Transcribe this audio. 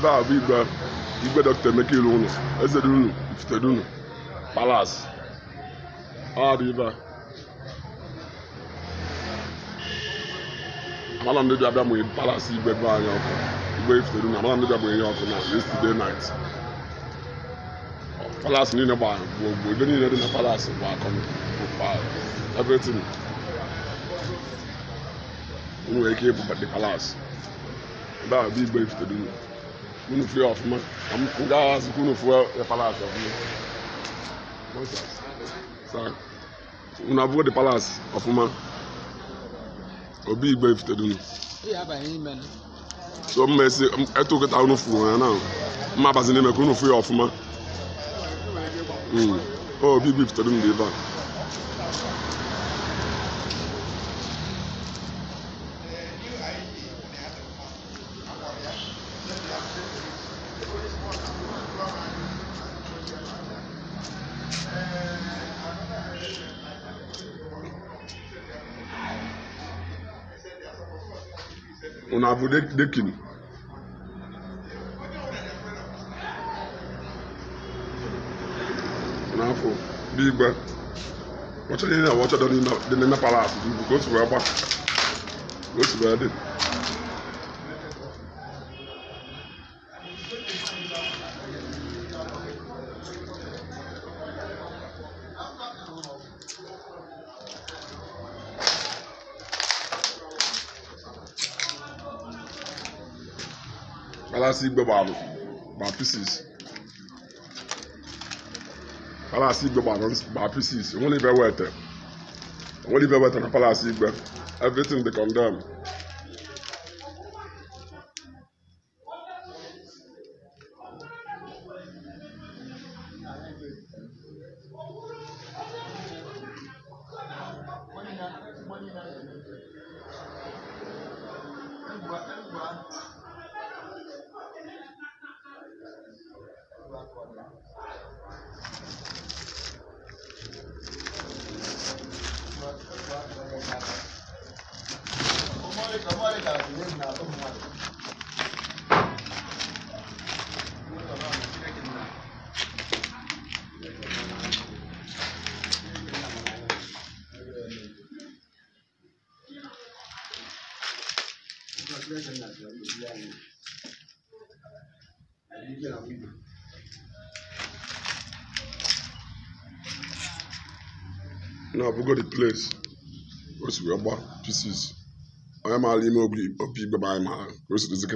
That will be Igwe Dr. Mekilunu, Ifitedunu, Ifitedunu, Palace. Ah, River. Malam de Abba Moy Palace, Igwe Ifitedunu, Malam de Abba yesterday night. Palace ni nearby, we don't need a palace, everything. We wake up at the palace. That will be Igwe Ifitedunu. Kunu free of man. I'm guys kunu for the palace of me. So, una avoid the palace of man. Obi Igwe Ifitedunu. So me say I took it out of phone now. Ma bazine me kunu free of man. Oh, Obi Ifitedunu dey back. On a voulu dekin. On a fo big ba. What you know? What you done in the palace? You go to where back. Go to where did. Palace Igwe by pieces. Palace Igwe by pieces. Only very wet. Only very wet on Palace Igwe. Everything they condemn. Now we go to the place. What's we about pieces? I am a limo of people by my. What's the